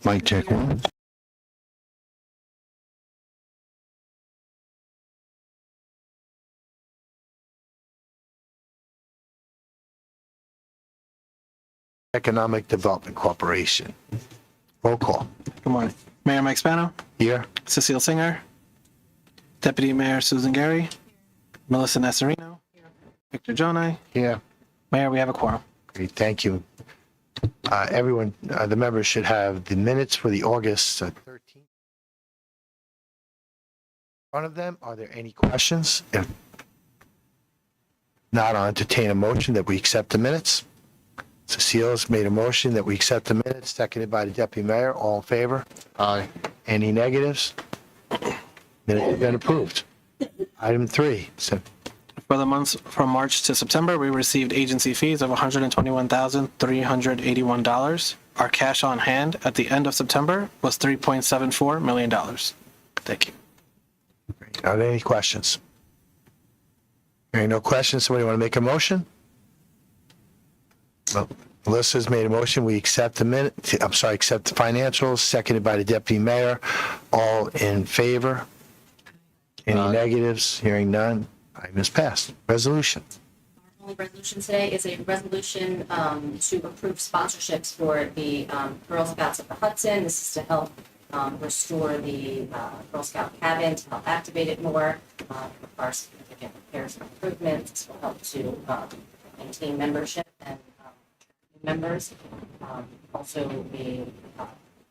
Mic check one. Economic Development Corporation. Roll call. Good morning. Mayor Mike Spano, Here. Cecile Singer, Deputy Mayor Susan Gary, Melissa Nasarino, Victor Jonai. Here. Mayor, we have a quorum. Great, thank you. Everyone, the members should have the minutes for the August 13th. In front of them, are there any questions? If not, I'll entertain a motion that we accept the minutes. Cecile has made a motion that we accept the minutes, seconded by the Deputy Mayor. All in favor? Aye. Any negatives? Minutes have been approved. Item 3. For the months from March to September, we received agency fees of $121,381. Our cash on hand at the end of September was $3.74 million. Thank you. Are there any questions? Hearing no questions, somebody want to make a motion? Well, Melissa's made a motion. We accept the accept the financials, seconded by the Deputy Mayor. All in favor? Any negatives? Hearing none. Item is passed. Resolution. Our only resolution today is a resolution to approve sponsorships for the Girl Scouts of the Hudson. This is to help restore the Girl Scout cabin, to help activate it more. Our significant repairs and improvements. This will help to maintain membership and members. Also, the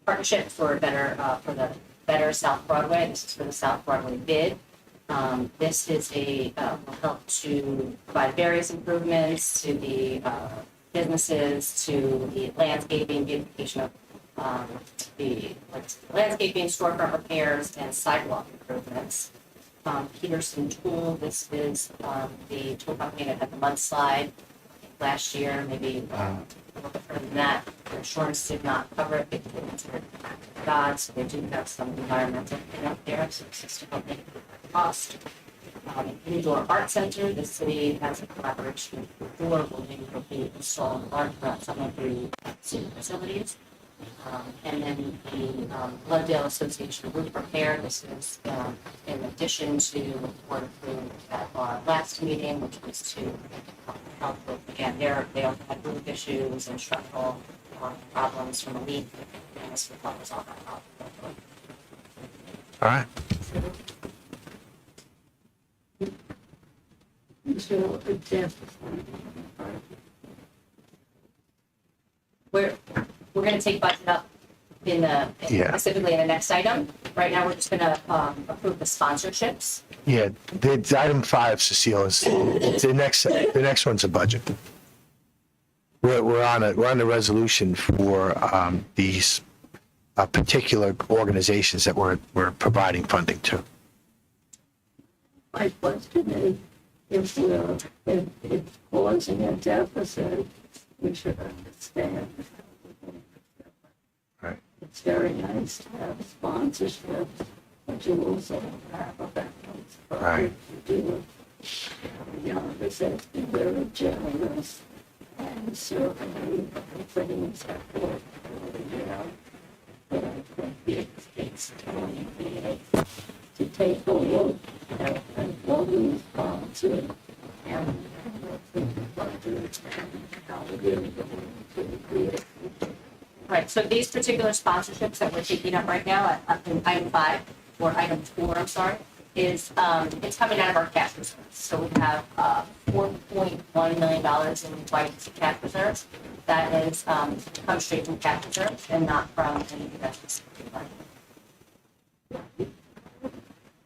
partnership for the Better South Broadway. This is for the South Broadway bid. This is will help to provide various improvements to the businesses, to the landscaping, beautification of the landscaping, storefront repairs, and sidewalk improvements. Peterson Tool, this is the tool company that had the mudslide last year, maybe a little bit further than that. The insurance did not cover it because they considered God, so they do have some environmental cleanup there, so it's just to help make it cost. Indoor Art Center, the city has a collaboration with Door Building will be installing art throughout some of the city facilities. And then the Bloodale Association Roof Repair, this is in addition to what approved at our last meeting, which was to help with, again, they also had roof issues and structural problems from a leak, and this will help us all that out. All right. We're going to take budget up specifically in the next item. Right now, we're just going to approve the sponsorships. Yeah, the item 5, Cecile, is the next one's a budget. We're on the resolution for these particular organizations that we're providing funding to. My question is, if it's causing a deficit, we should understand. Right. It's very nice to have sponsorship, but you also have events. Right. You do it. Yonkers has been very generous, and certainly things have worked really well. But I think it's time to take a look at what we sponsor and what the budget and how it is going to be. Right, so these particular sponsorships that we're taking up right now in item 5, or item 4, I'm sorry, is it's coming out of our cash reserves. So we have $4.1 million in white cash reserves. That is comes straight from cash reserves and not from any investments.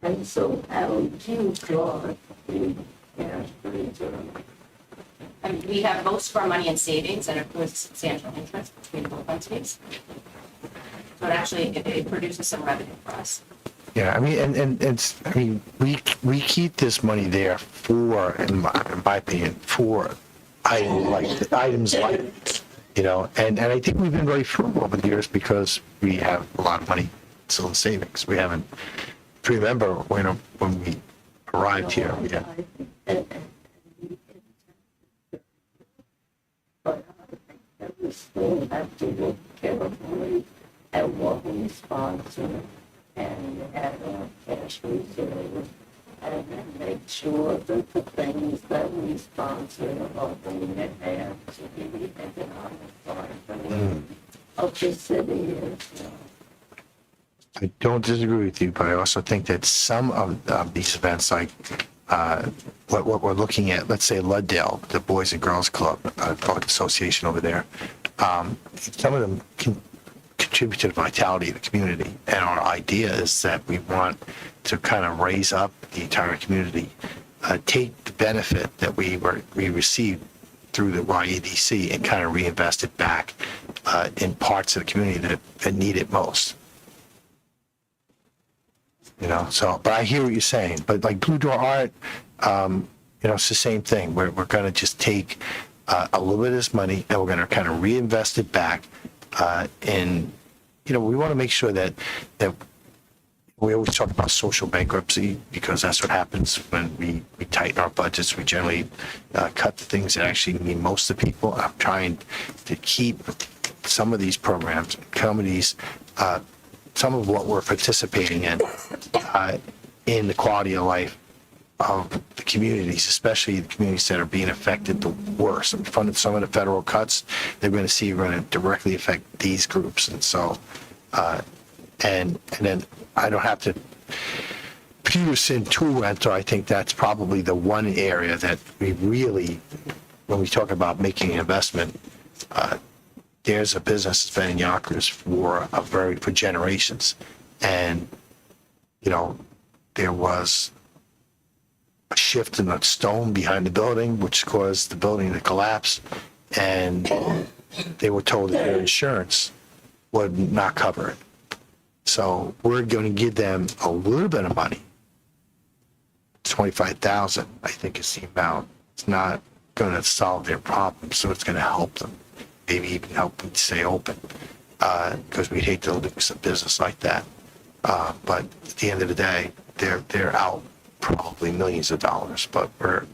And so how do you draw the cash reserve? I mean, we have most of our money in savings and accrues substantial interest between both entities. So it actually it produces some revenue for us. Yeah, I mean, I mean, we keep this money there for, in my opinion, for items like, and I think we've been very frugal over the years because we have a lot of money still in savings. We haven't, if you remember, when we arrived here, yeah. But I think that we still have to look carefully at what we sponsor and at our cash reserve, and then make sure that the things that we sponsor are going to add to the economic viability of the city as well. I don't disagree with you, but I also think that some of these events, like what we're looking at, let's say Luddale, the Boys and Girls Club, association over there, some of them can contribute to the vitality of the community. And our idea is that we want to kind of raise up the entire community, take the benefit that we received through the YEDC and kind of reinvest it back in parts of the community that need it most. So, but I hear what you're saying. But like Blue Door Art, it's the same thing. We're going to just take a little bit of this money and we're going to kind of reinvest it back in, we want to make sure that we always talk about social bankruptcy because that's what happens when we tighten our budgets. We generally cut the things that actually mean most to people. I'm trying to keep some of these programs, some of what we're participating in the quality of life of the communities, especially the communities that are being affected the worst. Some of the federal cuts they're going to see are going to directly affect these groups. And so, and then I don't have to Peterson tool rental. I think that's probably the one area that we really, when we talk about making an investment, there's a business that's been in Yonkers for generations. And, there was a shift in the stone behind the building, which caused the building to collapse. And they were told that their insurance would not cover it. So we're going to give them a little bit of money. $25,000, I think, is the amount. It's not going to solve their problem, so it's going to help them. Maybe even help them stay open, because we'd hate to lose a business like that. But at the end of the day, they're out probably millions of dollars. But we're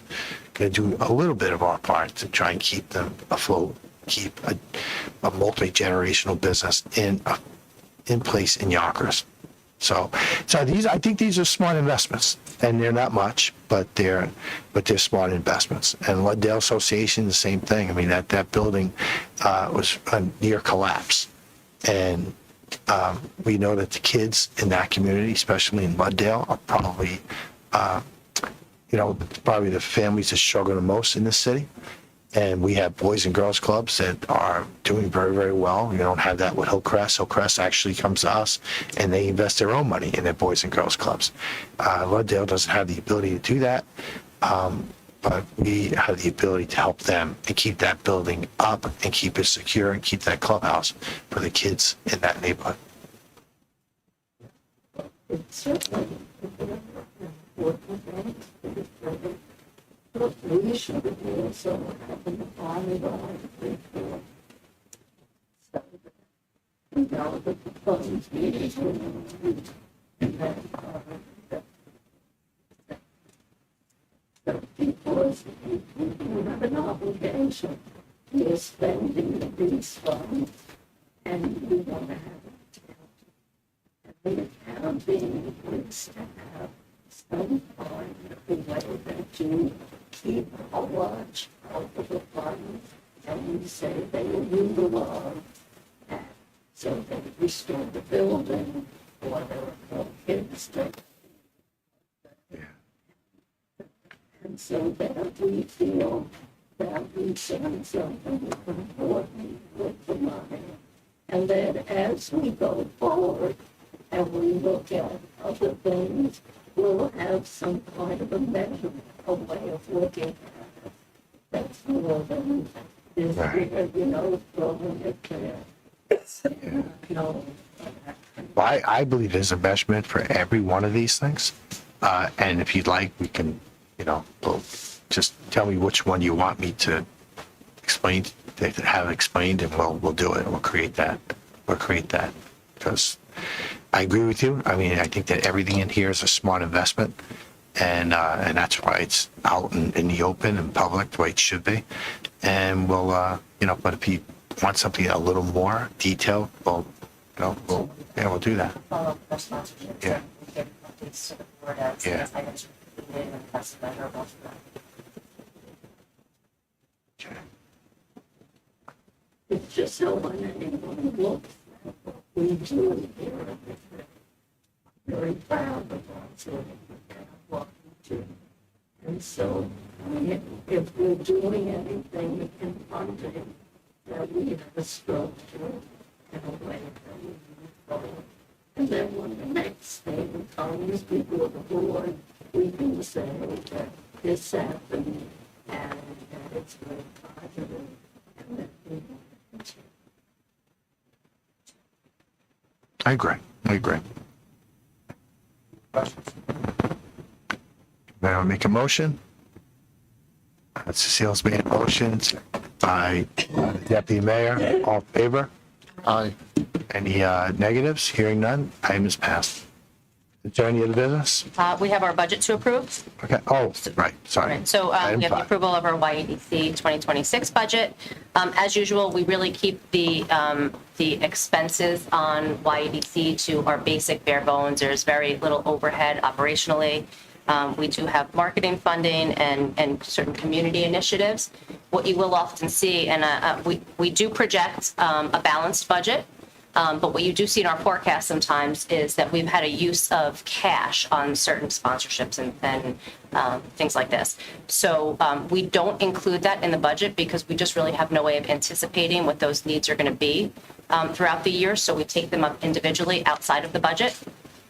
going to do a little bit of our part to try and keep them afloat, keep a multi-generational business in place in Yonkers. So I think these are smart investments, and they're not much, but they're smart investments. And Luddale Association, the same thing. I mean, that building was a near collapse, and we know that the kids in that community, especially in Luddale, are probably probably the families that struggle the most in this city. And we have Boys and Girls Clubs that are doing very, very well. We don't have that with Hillcrest. Hillcrest actually comes to us, and they invest their own money in their Boys and Girls Clubs. Luddale doesn't have the ability to do that, but we have the ability to help them and keep that building up and keep it secure and keep that clubhouse for the kids in that neighborhood. It's certainly important thing. But we should also have an ongoing report. So that we know that the funds needed and that because we have an obligation to spending these funds, and we want to have an accounting. And the accounting is to have some kind of way that you keep a watch over the funds, and you say they will utilize that so they restore the building, or there are no kids that. And so that we feel that we've done something important with the money, and that as we go forward and we look at other things, we'll have some kind of a measurement, a way of looking at it. That's more than this, Right. throwing it there. Well, I believe there's a measurement for every one of these things. And if you'd like, we can, we'll just tell me which one you want me to explain, to have explained, and we'll do it. We'll create that. Because I agree with you. I mean, I think that everything in here is a smart investment. And that's why it's out in the open and public the way it should be. And we'll, but if you want something a little more detailed, we'll do that. Follow up with our sponsorships. Yeah. And give updates to the board as Yeah. as items are completed and that's measurable for them. Okay. It's just so when anyone looks at what we do here, I'm very proud of us and what we do. And so, if we're doing anything in funding, that we have a structure and a way that we move forward. And then when the next thing comes before the board, we can say that this happened and that it's very positive and that we will continue. I agree. May I make a motion? Cecile's made a motion by the deputy mayor. All in favor? Aye. Any negatives? Hearing none, item is passed. Is there any other business? We have our budget to approve. Okay, oh, right, sorry. Right, so Item we have the 5. approval of our YEDC 2026 budget. As usual, we really keep the expenses on YEDC to our basic bare bones. There's very little overhead operationally. We do have marketing funding and certain community initiatives. What you will often see, and we do project a balanced budget, but what you do see in our forecast sometimes is that we've had a use of cash on certain sponsorships and things like this. So we don't include that in the budget because we just really have no way of anticipating what those needs are going to be throughout the year. So we take them up individually outside of the budget.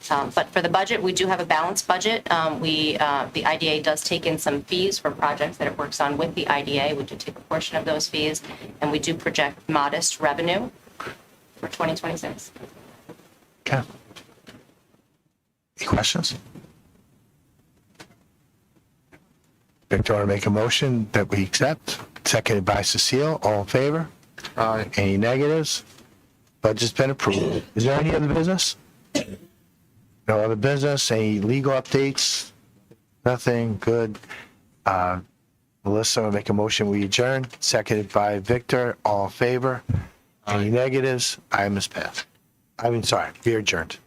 But for the budget, we do have a balanced budget. The IDA does take in some fees for projects that it works on with the IDA. We do take a portion of those fees, and we do project modest revenue for 2026. Okay. Any questions? Victor, want to make a motion that we accept? Seconded by Cecile. All in favor? Aye. Any negatives? Budget's been approved. Is there any other business? No other business? Any legal updates? Nothing? Good. Melissa will make a motion. We adjourn. Seconded by Victor. All in favor? Any negatives? Item is passed. We are adjourned.